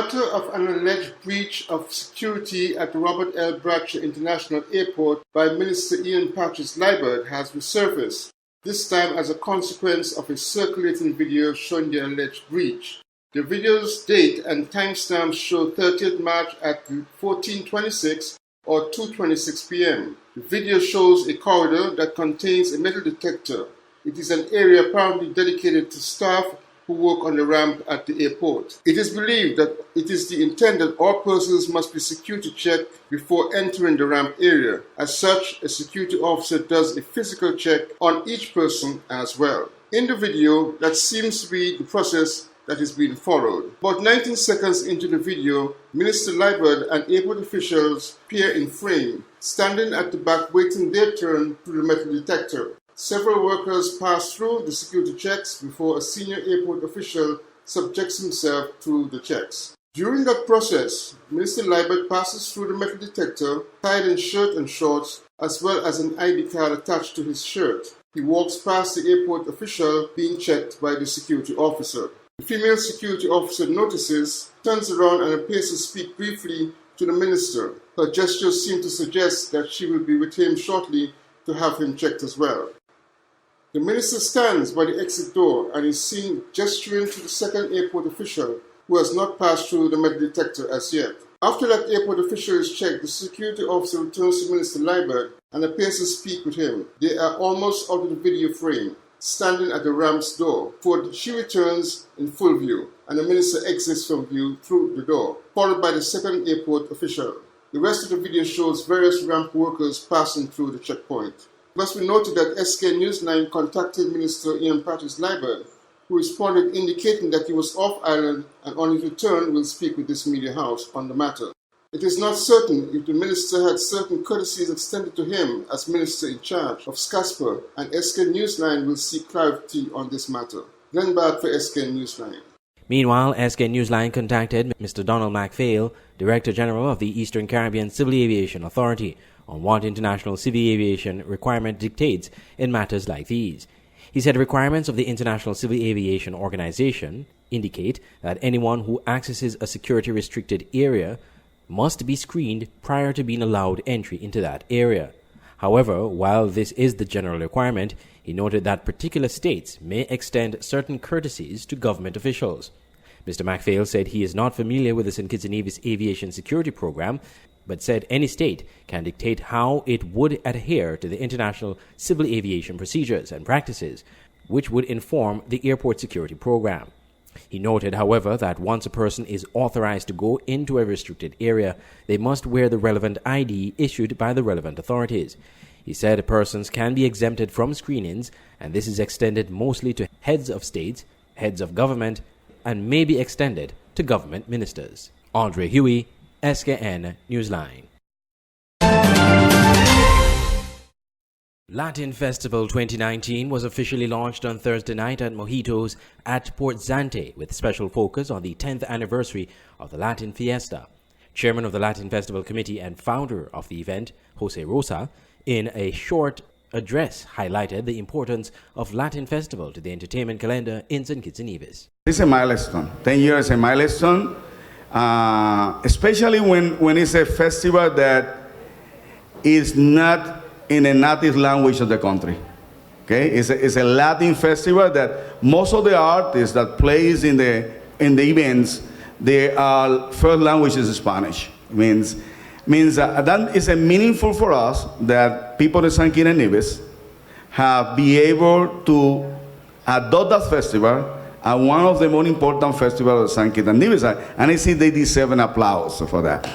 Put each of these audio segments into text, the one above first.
matter of an alleged breach of security at the Robert L. Bradshaw International Airport by Minister Ian Patrice-Liebert has resurfaced, this time as a consequence of a circulating video showing the alleged breach. The video's date and timestamps show 30th March at 14:26 or 2:26 p.m. The video shows a corridor that contains a metal detector. It is an area apparently dedicated to staff who work on the ramp at the airport. It is believed that it is the intent that all persons must be security checked before entering the ramp area. As such, a security officer does a physical check on each person as well. In the video, that seems to be the process that is being followed. About 19 seconds into the video, Minister Liebert and airport officials appear in frame, standing at the back waiting their turn through the metal detector. Several workers pass through the security checks before a senior airport official subjects himself to the checks. During that process, Minister Liebert passes through the metal detector, tied in shirt and shorts, as well as an ID card attached to his shirt. He walks past the airport official being checked by the security officer. The female security officer notices, turns around and appears to speak briefly to the minister. Her gestures seem to suggest that she will be with him shortly to have him checked as well. The minister stands by the exit door and is seen gesturing to the second airport official, who has not passed through the metal detector as yet. After that airport official is checked, the security officer returns to Minister Liebert and appears to speak with him. They are almost out of the video frame, standing at the ramp's door, before she returns in full view, and the minister exits from view through the door, followed by the second airport official. The rest of the video shows various ramp workers passing through the checkpoint. It must be noted that SK Newsline contacted Minister Ian Patrice-Liebert, who responded indicating that he was off island and on his return will speak with this media house on the matter. It is not certain if the minister had certain courtesies extended to him as minister in charge of SCASPA, and SK Newsline will seek clarity on this matter. Glenn Bart for SK Newsline. Meanwhile, SK Newsline contacted Mr. Donald MacPhail, Director General of the Eastern Caribbean Civil Aviation Authority, on what international civil aviation requirement dictates in matters like these. He said requirements of the International Civil Aviation Organization indicate that anyone who accesses a security-restricted area must be screened prior to being allowed entry into that area. However, while this is the general requirement, he noted that particular states may extend certain courtesies to government officials. Mr. MacPhail said he is not familiar with the St. Kitts and Nevis Aviation Security Program, but said any state can dictate how it would adhere to the international civil aviation procedures and practices, which would inform the airport security program. He noted, however, that once a person is authorized to go into a restricted area, they must wear the relevant ID issued by the relevant authorities. He said persons can be exempted from screenings, and this is extended mostly to heads of states, heads of government, and may be extended to government ministers. Andre Huey, SKN Newsline. Latin Festival 2019 was officially launched on Thursday night at Mojitos at Port Zante, with special focus on the 10th anniversary of the Latin Fiesta. Chairman of the Latin Festival Committee and founder of the event, Jose Rosa, in a short address highlighted the importance of Latin Festival to the entertainment calendar in St. Kitts and Nevis. It's a milestone. 10 years is a milestone. Especially when it's a festival that is not in a native language of the country. Okay, it's a Latin festival that most of the artists that plays in the events, their first language is Spanish. Means that is a meaningful for us that people in St. Kitts and Nevis have been able to adopt that festival and one of the most important festivals of St. Kitts and Nevis, and I think they deserve an applause for that.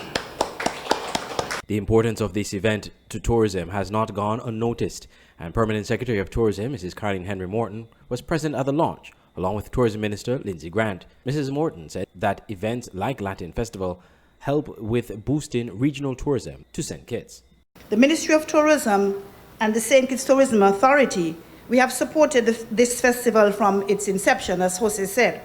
The importance of this event to tourism has not gone unnoticed, and Permanent Secretary of Tourism, Mrs. Carleen Henry Morton, was present at the launch, along with Tourism Minister Lindsay Grant. Mrs. Morton said that events like Latin Festival help with boosting regional tourism to St. Kitts. The Ministry of Tourism and the St. Kitts Tourism Authority, we have supported this festival from its inception, as Jose said,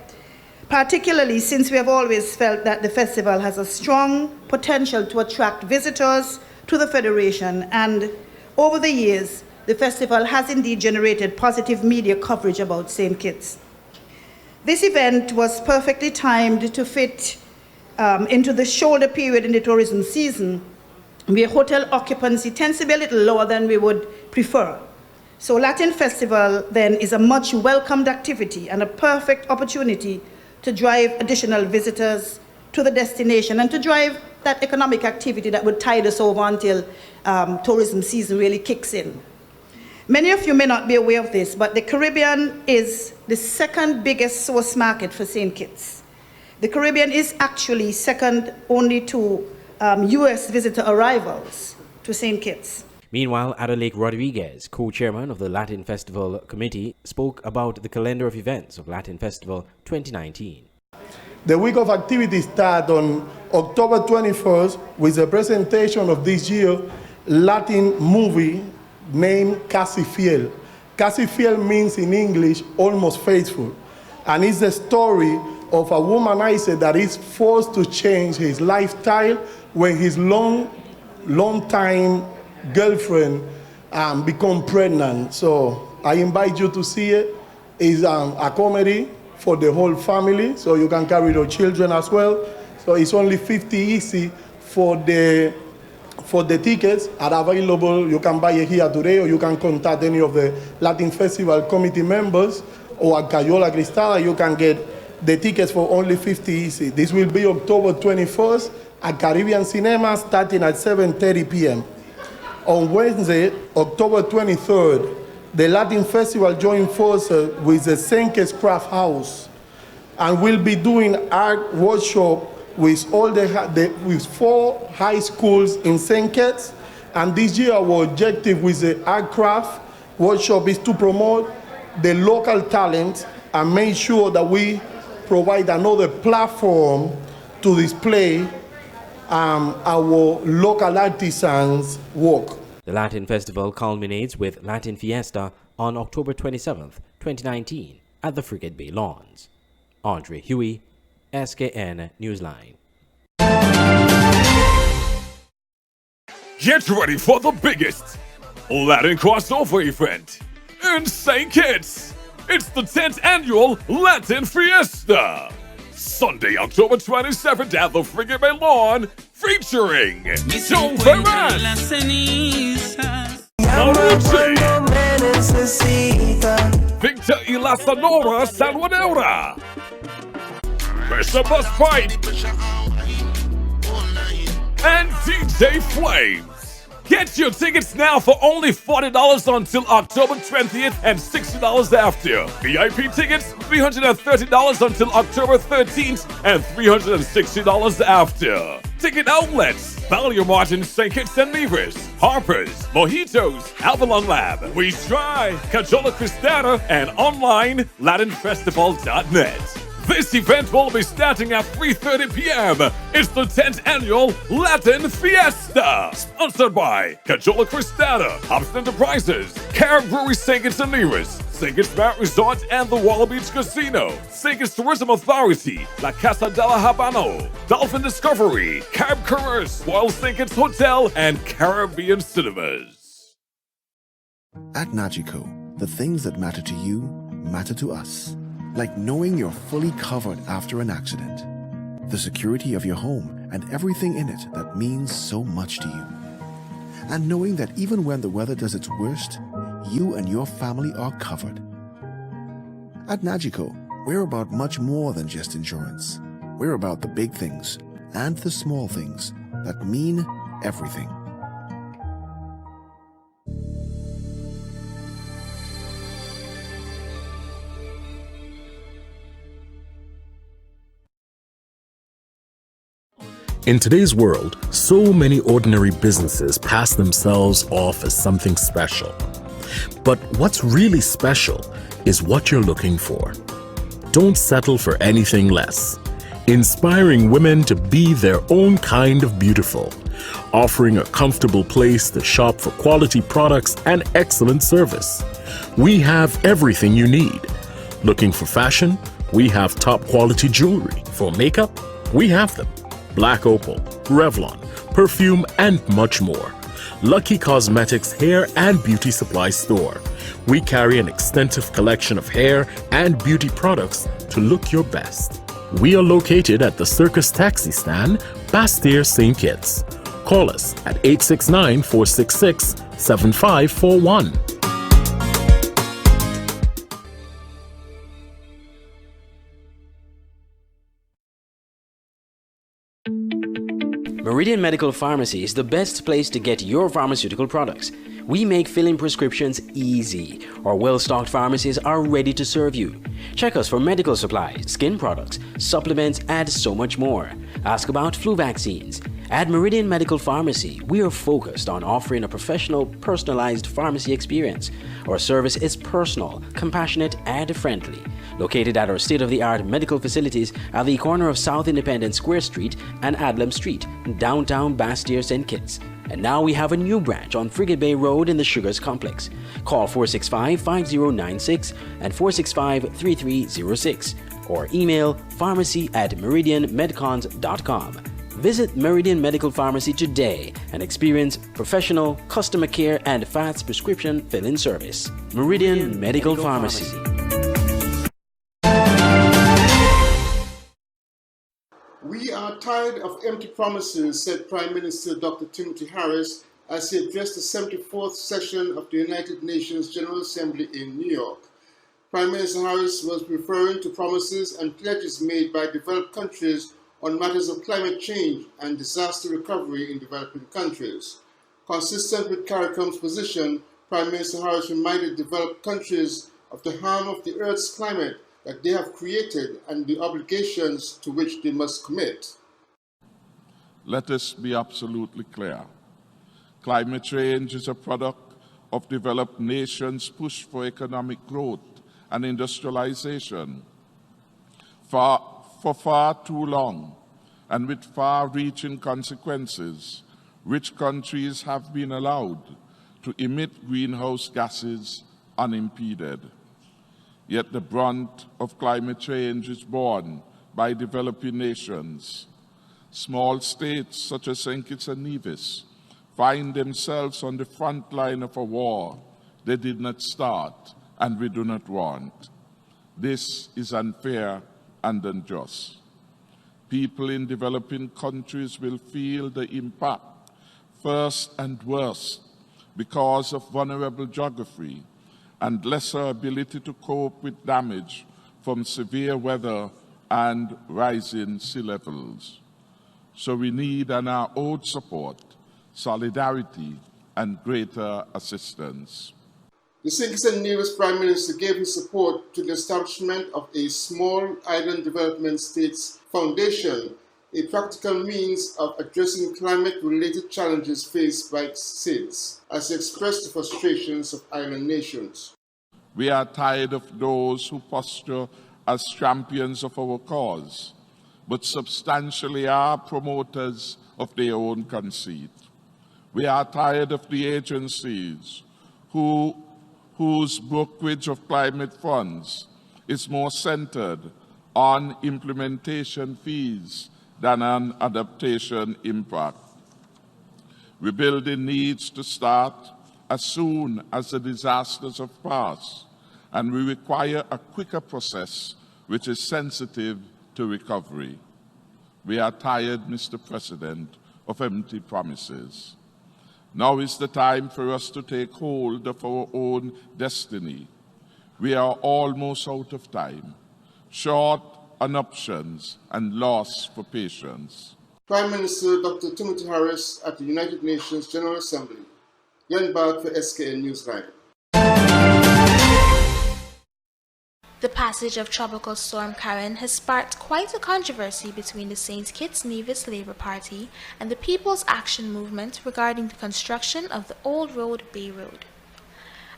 particularly since we have always felt that the festival has a strong potential to attract visitors to the Federation, and over the years, the festival has indeed generated positive media coverage about St. Kitts. This event was perfectly timed to fit into the shoulder period in the tourism season, where hotel occupancy tends to be a little lower than we would prefer. So Latin Festival then is a much welcomed activity and a perfect opportunity to drive additional visitors to the destination and to drive that economic activity that would tide us over until tourism season really kicks in. Many of you may not be aware of this, but the Caribbean is the second biggest source market for St. Kitts. The Caribbean is actually second only to US visitor arrivals to St. Kitts. Meanwhile, Adelake Rodriguez, co-chairman of the Latin Festival Committee, spoke about the calendar of events of Latin Festival 2019. The week of activities starts on October 21st with the presentation of this year's Latin movie named Casi Fiel. Casi Fiel means in English, almost faithful. And it's the story of a womanizer that is forced to change his lifestyle when his long-time girlfriend become pregnant. So I invite you to see it. It's a comedy for the whole family, so you can carry your children as well. So it's only $50 easy for the tickets are available. You can buy it here today, or you can contact any of the Latin Festival committee members, or at Cayola Cristada, you can get the tickets for only $50 easy. This will be October 21st at Caribbean Cinema, starting at 7:30 p.m. On Wednesday, October 23rd, the Latin Festival joined forces with the Circus Craft House, and we'll be doing art workshop with with 4 high schools in St. Kitts. And this year, our objective with the art craft workshop is to promote the local talent and make sure that we provide another platform to display our local artisans' work. The Latin Festival culminates with Latin Fiesta on October 27th, 2019 at the Frigate Bay Lawns. Andre Huey, SKN Newsline. Get ready for the biggest Latin crossover event in St. Kitts. It's the 10th annual Latin Fiesta. Sunday, October 27th at the Frigate Bay Lawn, featuring Joe Ferran, Victor y la Sonora Salvadora, Mr. Bus Fight, and DJ Flames. Get your tickets now for only $40 until October 20th and $60 after. VIP tickets, $330 until October 13th and $360 after. Ticket outlets, Value Martin, St. Kitts and Nevis, Harper's, Mojitos, Avalon Lab, We Try, Cajola Cristana, and online LatinFestival.net. This event will be starting at 3:30 p.m. It's the 10th annual Latin Fiesta, sponsored by Cajola Cristana, Hobbs Enterprises, Carib Brewery, St. Kitts and Nevis, St. Kitts Marriott Resort and the Walla Beach Casino, St. Kitts Tourism Authority, La Casa de la Habano, Dolphin Discovery, Carib Coureurs, Royal St. Kitts Hotel, and Caribbean Cinemas. At Nagico, the things that matter to you matter to us. Like knowing you're fully covered after an accident, the security of your home and everything in it that means so much to you. And knowing that even when the weather does its worst, you and your family are covered. At Nagico, we're about much more than just insurance. We're about the big things and the small things that mean everything. In today's world, so many ordinary businesses pass themselves off as something special. But what's really special is what you're looking for. Don't settle for anything less. Inspiring women to be their own kind of beautiful. Offering a comfortable place to shop for quality products and excellent service. We have everything you need. Looking for fashion? We have top quality jewelry. For makeup? We have them. Black Opal, Revlon, perfume, and much more. Lucky Cosmetics Hair and Beauty Supply Store. We carry an extensive collection of hair and beauty products to look your best. We are located at the Circus taxi stand, Bastille, St. Kitts. Call us at 869-466-7541. Meridian Medical Pharmacy is the best place to get your pharmaceutical products. We make filling prescriptions easy. Our well-stocked pharmacies are ready to serve you. Check us for medical supplies, skin products, supplements, and so much more. Ask about flu vaccines. At Meridian Medical Pharmacy, we are focused on offering a professional, personalized pharmacy experience. Our service is personal, compassionate, and friendly. Located at our state-of-the-art medical facilities at the corner of South Independence Square Street and Adlam Street, downtown Bastille, St. Kitts. And now we have a new branch on Frigate Bay Road in the Sugars Complex. Call 465-5096 and 465-3306 or email pharmacy@meridianmedcons.com. Visit Meridian Medical Pharmacy today and experience professional, customer care and fast prescription fill-in service. Meridian Medical Pharmacy. We are tired of empty promises, said Prime Minister Dr. Timothy Harris as he addressed the 74th session of the United Nations General Assembly in New York. Prime Minister Harris was referring to promises and pledges made by developed countries on matters of climate change and disaster recovery in developing countries. Consistent with CARICOM's position, Prime Minister Harris reminded developed countries of the harm of the Earth's climate that they have created and the obligations to which they must commit. Let us be absolutely clear. Climate change is a product of developed nations' push for economic growth and industrialization. For far too long, and with far-reaching consequences, rich countries have been allowed to emit greenhouse gases unimpeded. Yet the brunt of climate change is borne by developing nations. Small states such as St. Kitts and Nevis find themselves on the front line of a war they did not start and we do not want. This is unfair and unjust. People in developing countries will feel the impact first and worst because of vulnerable geography and lesser ability to cope with damage from severe weather and rising sea levels. So we need and are owed support, solidarity, and greater assistance. The St. Kitts and Nevis Prime Minister gave his support to the establishment of a small island development states foundation, a practical means of addressing climate-related challenges faced by states, as he expressed the frustrations of island nations. We are tired of those who posture as champions of our cause, but substantially are promoters of their own conceit. We are tired of the agencies whose brokerage of climate funds is more centered on implementation fees than on adaptation impact. Rebuilding needs to start as soon as the disasters have passed, and we require a quicker process which is sensitive to recovery. We are tired, Mr. President, of empty promises. Now is the time for us to take hold of our own destiny. We are almost out of time, short on options and lost for patience. Prime Minister Dr. Timothy Harris at the United Nations General Assembly. Glenn Bark for SKN Newsline. The passage of Tropical Storm Karen has sparked quite a controversy between the St. Kitts Nevis Labour Party and the People's Action Movement regarding the construction of the Old Road Bay Road.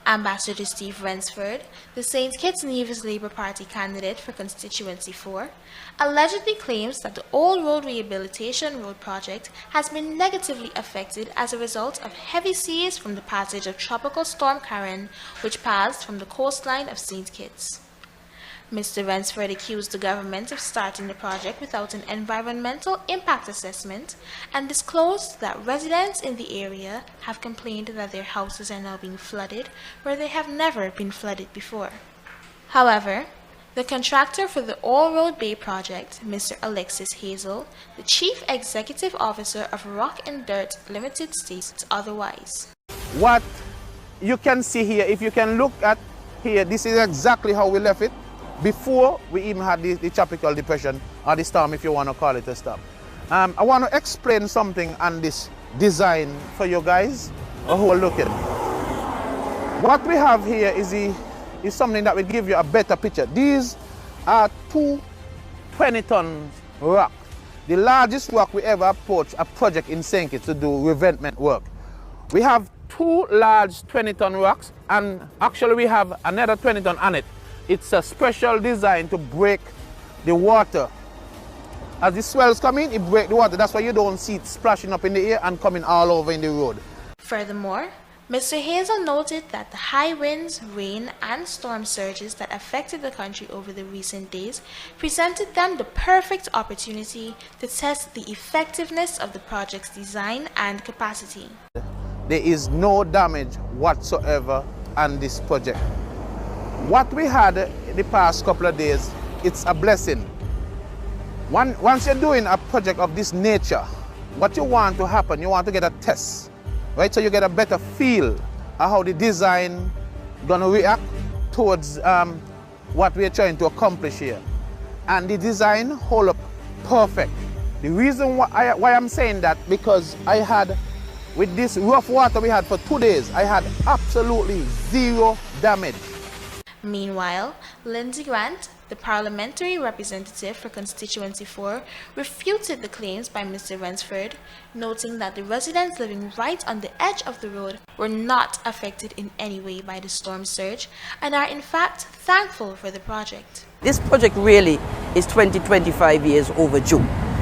Ambassador Steve Rensford, the St. Kitts Nevis Labour Party candidate for Constituency 4, allegedly claims that the Old Road Rehabilitation Road project has been negatively affected as a result of heavy seas from the passage of Tropical Storm Karen, which passed from the coastline of St. Kitts. Mr. Rensford accused the government of starting the project without an environmental impact assessment and disclosed that residents in the area have complained that their houses are now being flooded where they have never been flooded before. However, The contractor for the All Road Bay project, Mr. Alexis Hazel, the Chief Executive Officer of Rock and Dirt Limited, states otherwise. What you can see here, if you can look at here, this is exactly how we left it before we even had the tropical depression, or the storm, if you want to call it a storm. I want to explain something on this design for you guys who are looking. What we have here is something that will give you a better picture. These are 2 20-ton rock. The largest rock we ever approached a project in St. Kitts to do revetment work. We have 2 large 20-ton rocks, and actually we have another 20-ton on it. It's a special design to break the water. As the swells come in, it breaks the water. That's why you don't see it splashing up in the air and coming all over in the road. Furthermore, Mr. Hazel noted that the high winds, rain, and storm surges that affected the country over the recent days presented them the perfect opportunity to test the effectiveness of the project's design and capacity. There is no damage whatsoever on this project. What we had the past couple of days, it's a blessing. Once you're doing a project of this nature, what you want to happen, you want to get a test. Right, so you get a better feel of how the design gonna react towards what we're trying to accomplish here. And the design hold up perfect. The reason why I'm saying that, because I had, with this rough water we had for 2 days, I had absolutely 0 damage. Meanwhile, Lindsey Grant, the parliamentary representative for Constituency 4, refuted the claims by Mr. Rensford, noting that the residents living right on the edge of the road were not affected in any way by the storm surge and are in fact thankful for the project. This project really is 25 years overdue,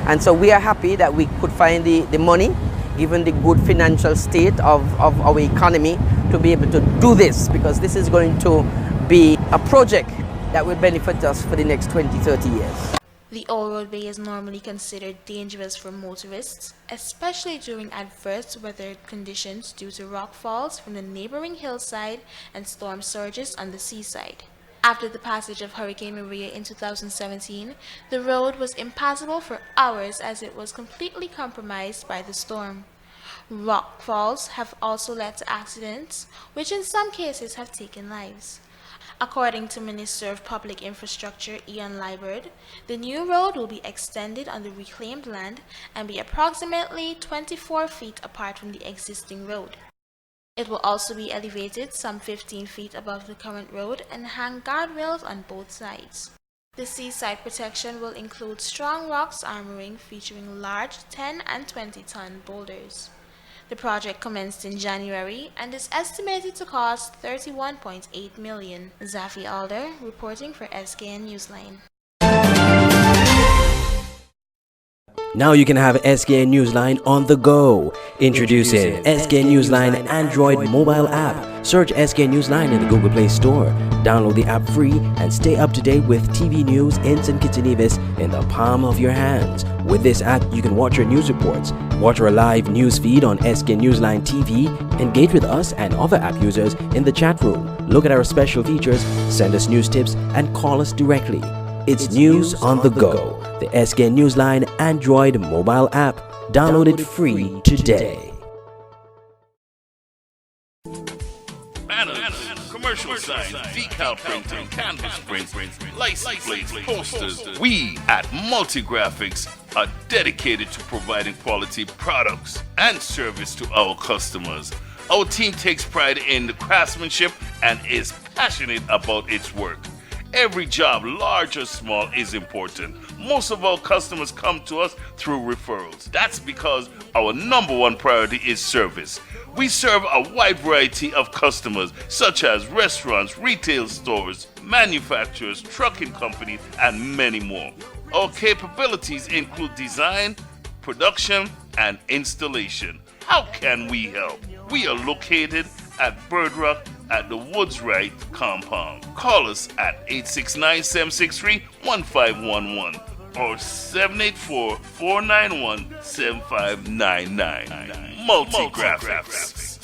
and so we are happy that we could find the money, given the good financial state of our economy, to be able to do this, because this is going to be a project that will benefit us for the next 20-30 years. The All Road Bay is normally considered dangerous for motorists, especially during adverse weather conditions due to rock falls from the neighboring hillside and storm surges on the seaside. After the passage of Hurricane Maria in 2017, the road was impassable for hours as it was completely compromised by the storm. Rock falls have also led to accidents, which in some cases have taken lives. According to Minister of Public Infrastructure Ian Liburd, the new road will be extended on the reclaimed land and be approximately 24 feet apart from the existing road. It will also be elevated some 15 feet above the current road and hang guardrails on both sides. The seaside protection will include strong rocks armoring featuring large 10 and 20-ton boulders. The project commenced in January and is estimated to cost $31.8 million. Zafi Alder reporting for SKN Newsline. Now you can have SKN Newsline on the go. Introducing SKN Newsline Android mobile app. Search SKN Newsline in the Google Play Store. Download the app free and stay up to date with TV news in St. Kitts and Nevis in the palm of your hands. With this app, you can watch our news reports, watch our live news feed on SKN Newsline TV, engage with us and other app users in the chat room, look at our special features, send us news tips, and call us directly. It's news on the go. The SKN Newsline Android mobile app. Download it free today. Banners, commercial signs, decal printing, canvas prints, license plates, posters. We at Multigraphics are dedicated to providing quality products and service to our customers. Our team takes pride in the craftsmanship and is passionate about its work. Every job, large or small, is important. Most of our customers come to us through referrals. That's because our #1 priority is service. We serve a wide variety of customers, such as restaurants, retail stores, manufacturers, trucking companies, and many more. Our capabilities include design, production, and installation. How can we help? We are located at Bird Rock at the Woods Right compound. Call us at 869-763-1511 or 784-491-7599. Multigraphics.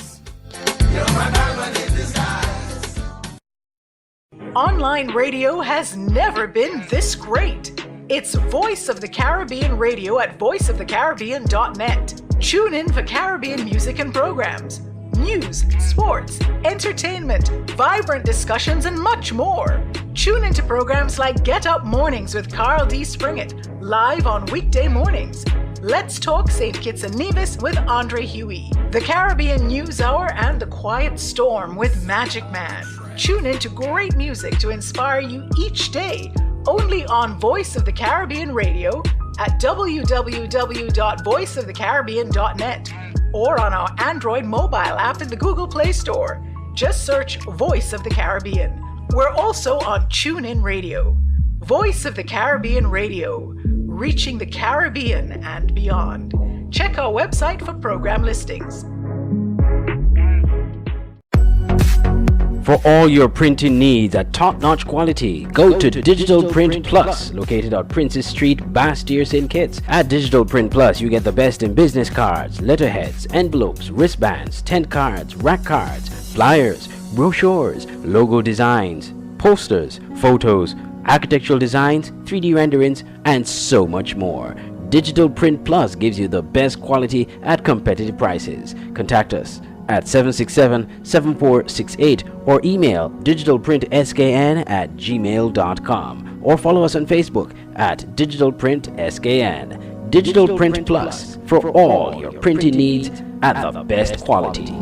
Online radio has never been this great. It's Voice of the Caribbean Radio at voiceofthecaribbean.net. Tune in for Caribbean music and programs, news, sports, entertainment, vibrant discussions, and much more. Tune into programs like Get Up Mornings with Carl D. Springett, live on weekday mornings. Let's Talk St. Kitts and Nevis with Andre Huey. The Caribbean News Hour and The Quiet Storm with Magic Man. Tune into great music to inspire you each day, only on Voice of the Caribbean Radio at www.voiceofthecaribbean.net or on our Android mobile app in the Google Play Store. Just search Voice of the Caribbean. We're also on TuneIn Radio. Voice of the Caribbean Radio, reaching the Caribbean and beyond. Check our website for program listings. For all your printing needs at top-notch quality, go to Digital Print Plus, located on Princess Street, Bastyr, St. Kitts. At Digital Print Plus, you get the best in business cards, letterheads, envelopes, wristbands, tent cards, rack cards, flyers, brochures, logo designs, posters, photos, architectural designs, 3D renderings, and so much more. Digital Print Plus gives you the best quality at competitive prices. Contact us at 767-7468 or email digitalprintskn@gmail.com or follow us on Facebook at digitalprintskn. Digital Print Plus, for all your printing needs at the best quality.